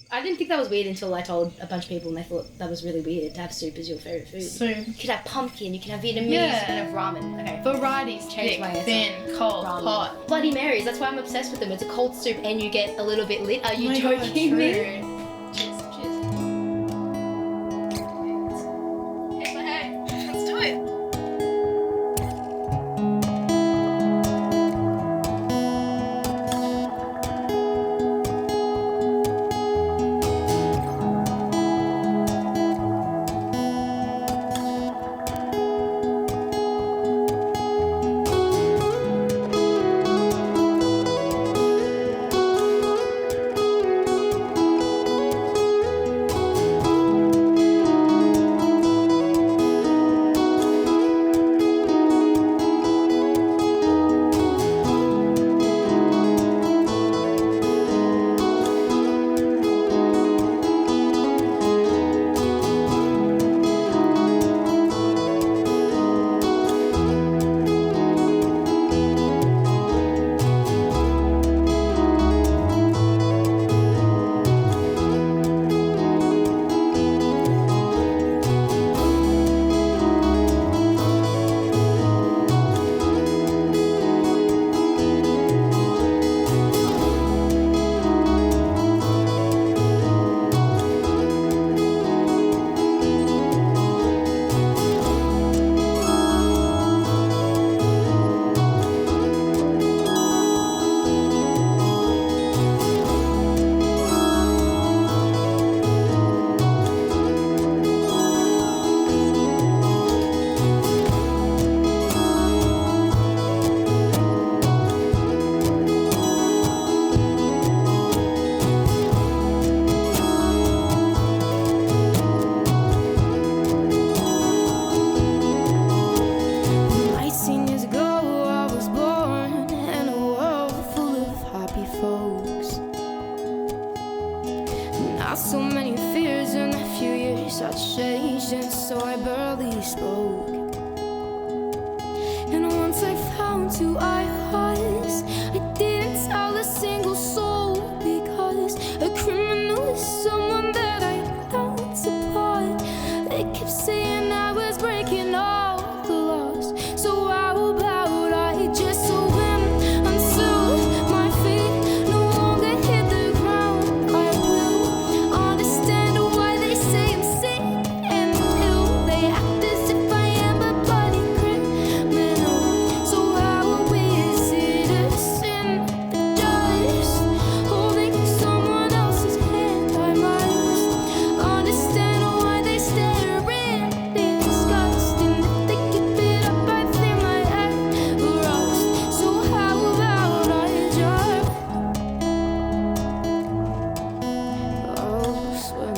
I didn't think that was weird until I told a bunch of people and they thought that was really weird to have soup as your favourite food. Soup. You could have pumpkin, you can have Vietnamese, Yeah. you can have ramen. Okay. Varieties, Change thick, my answer. thin, cold, Ramen. hot. Bloody Marys, that's why I'm obsessed with them. It's a cold soup and you get a little bit lit. Are you Oh my God, joking true. me? Cheers, cheers. Hey, let's do it. So many fears in a few years I changed, and so I barely spoke. And once I found who I was, I didn't tell a single soul, because a criminal is someone that I don't support. They kept saying I was breaking all the laws, so how about I just swim until my feet no longer hit the ground? I will understand why they say I'm sick and ill. They act as if I am a bloody criminal. So how is it a sin that just holding someone else's hand? I must understand why they stare in disgust, and if they keep it up I think my head will rust. So how about I just swim?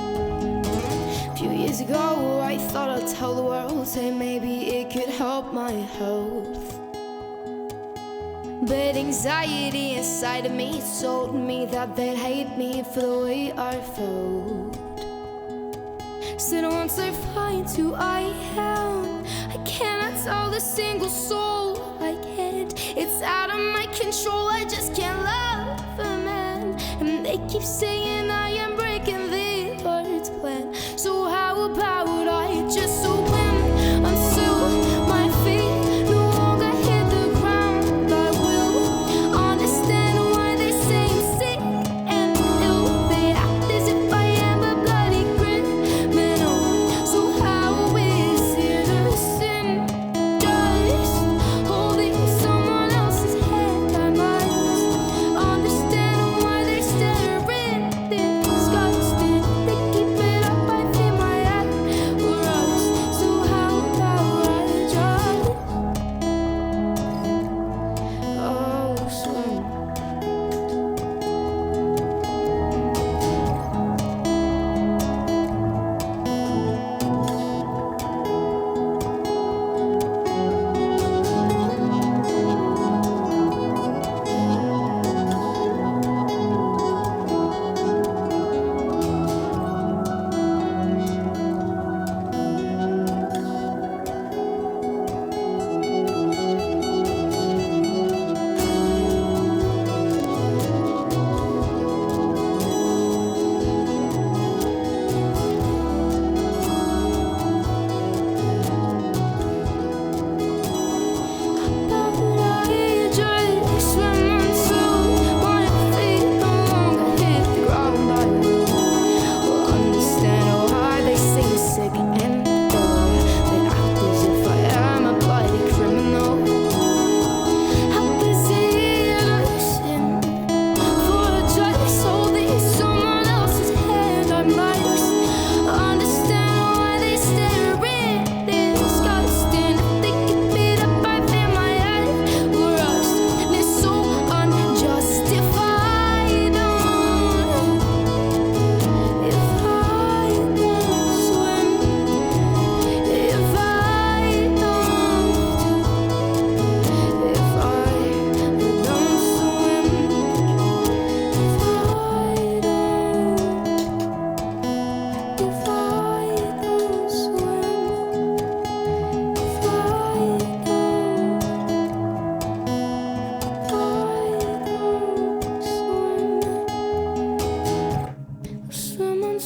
A few years ago, I thought I'd tell the world, say maybe it could help my health. But anxiety inside of me told me that they'd hate me for the way I felt. Said once I find who I am, I cannot tell a single soul I can't. It's out of my control, I just can't love a man. And they keep saying I am breaking the Lord's plan. So how about I just swim until my feet no longer hit the ground? I will understand why they say I'm sick and ill. They act as if I am a bloody criminal. So how is it a sin just holding someone else's hand? I must understand why they stare in disgust,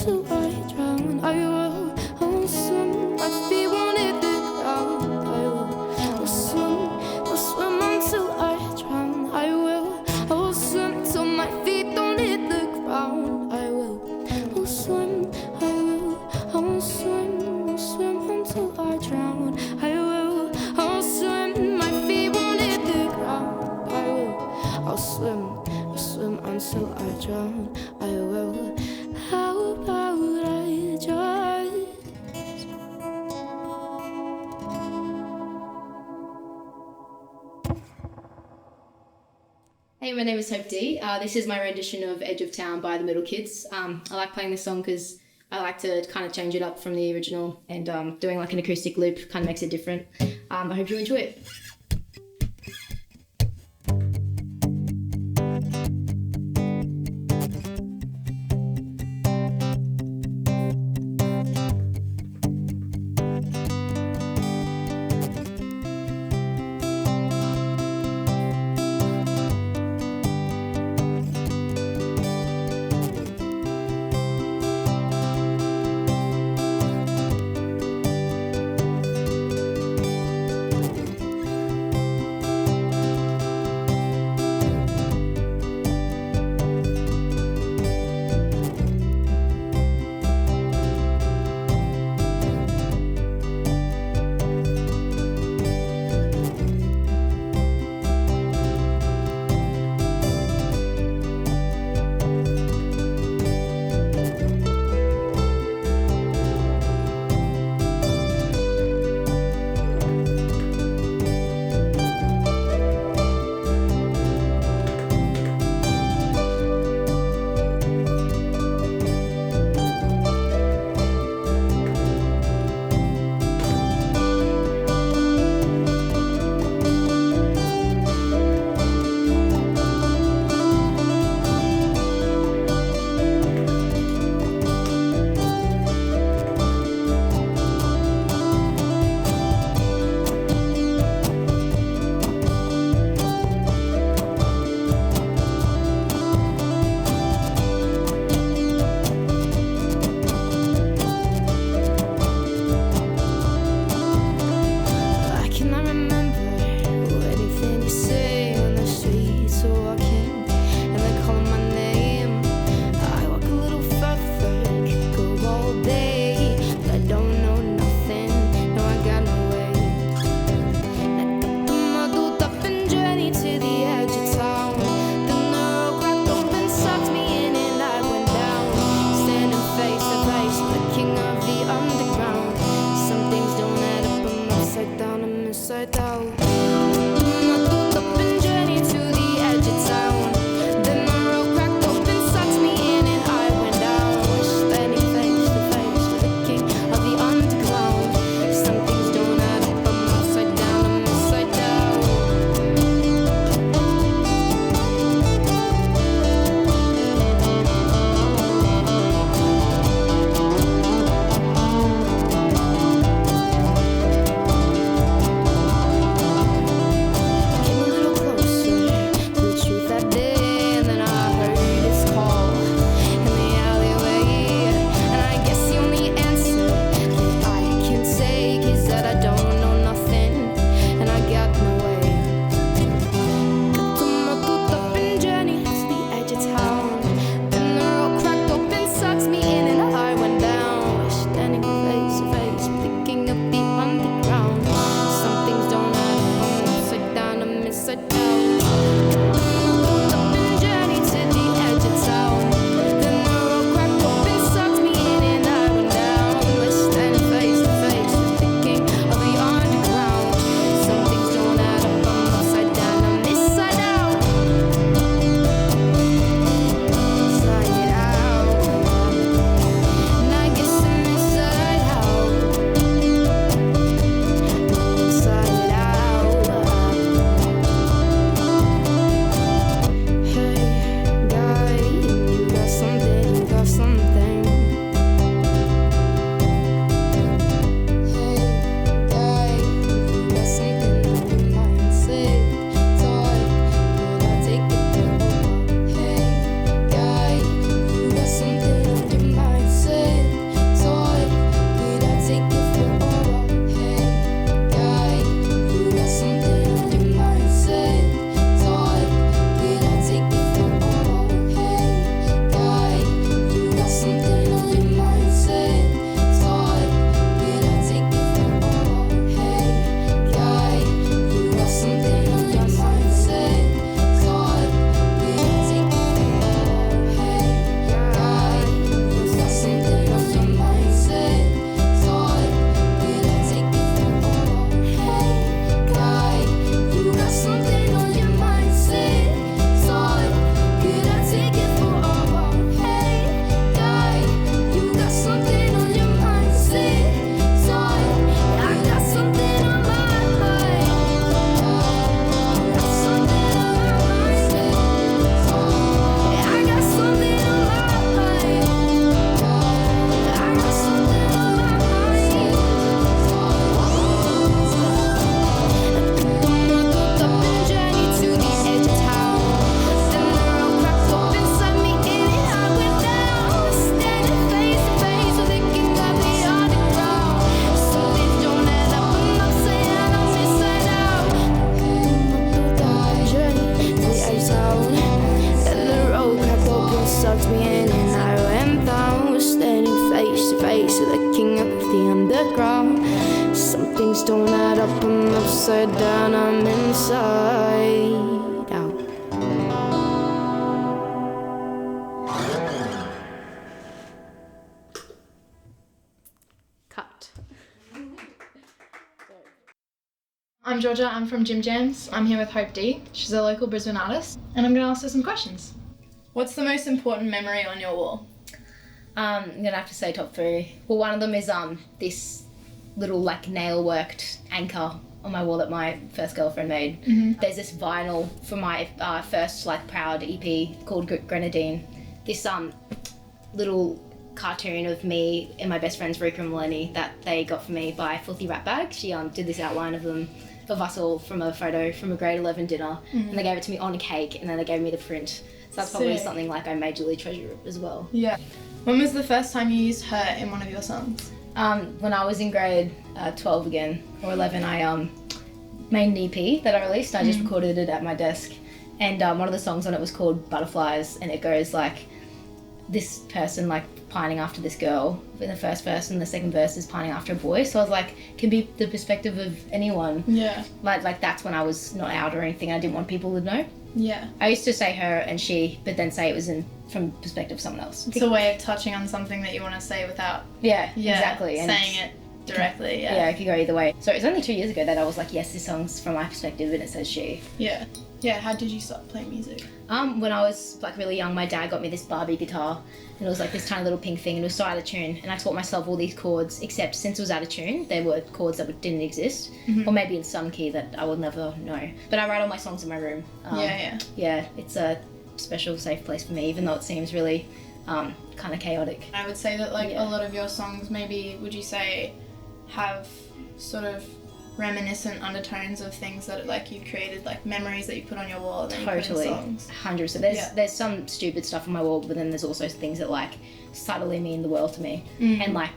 until I drown. I will swim. My feet won't hit the ground. I will swim until I drown. I will swim till my feet don't hit the ground. I will swim. I will swim until I drown. I'll swim. My feet won't hit the ground. I'll swim until I drown. I will. How about I just? Hey, my name is Hope D. This is my rendition of Edge of Town by the Middle Kids. I like playing this song because I like to kind of change it up from the original, and doing like an acoustic loop kind of makes it different. I hope you enjoy it. ground. Some things don't add up, I'm upside down, I'm inside out. Cut. I'm Georgia, I'm from Gym Jams. I'm here with Gedye. She's a local Brisbane artist, and I'm going to ask her some questions. What's the most important memory on your wall? I'm gonna have to say top 3. Well, one of them is this little like nail worked anchor on my wall that my first girlfriend made. There's this vinyl from my first like proud EP called Grenadine. This little cartoon of me and my best friends Rika and Melanie that they got for me by Filthy Rat Bag. She did this outline of us all from a photo from a grade 11 dinner, and they gave it to me on a cake, and then they gave me the print. So that's probably something like I majorly treasure as well. Yeah. When was the first time you used her in one of your songs? When I was in grade 12 again, or 11, I made an EP that I released. I just recorded it at my desk, and one of the songs on it was called Butterflies, and it goes like this person like pining after this girl in the first verse, and the second verse is pining after a boy. So I was like, can be the perspective of anyone. Yeah. Like that's when I was not out or anything. I didn't want people to know. Yeah. I used to say her and she, but then say it was from perspective of someone else. It's a way of touching on something that you want to say without exactly. And saying it directly. Yeah, it could go either way. So it was only 2 years ago that I was like, yes, this song's from my perspective and it says she. Yeah. Yeah, how did you start playing music? When I was like really young, my dad got me this Barbie guitar, and it was like this tiny little pink thing, and it was so out of tune, and I taught myself all these chords, except since it was out of tune, they were chords that didn't exist, or maybe in some key that I will never know. But I write all my songs in my room. Yeah, it's a special, safe place for me, even though it seems really kind of chaotic. I would say that like a lot of your songs, maybe, would you say, have sort of reminiscent undertones of things that like you created, like memories that you put on your wall and then you put in songs. 100%. There's some stupid stuff on my wall, but then there's also things that like subtly mean the world to me, and like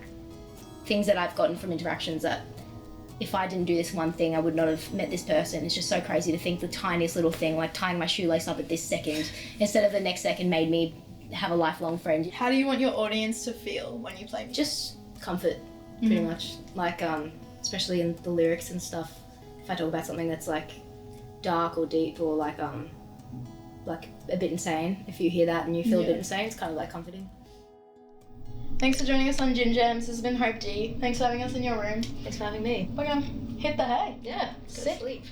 things that I've gotten from interactions that if I didn't do this one thing, I would not have met this person. It's just so crazy to think the tiniest little thing, like tying my shoelace up at this second instead of the next second, made me have a lifelong friend. How do you want your audience to feel when you play music? Just comfort, pretty much. Like especially in the lyrics and stuff, if I talk about something that's like dark or deep or like a bit insane, if you hear that and you feel a bit insane, it's kind of like comforting. Thanks for joining us on Gym Jams. This has been Gedye. Thanks for having us in your room. Thanks for having me. We're gonna hit the hay. Yeah, go to sleep.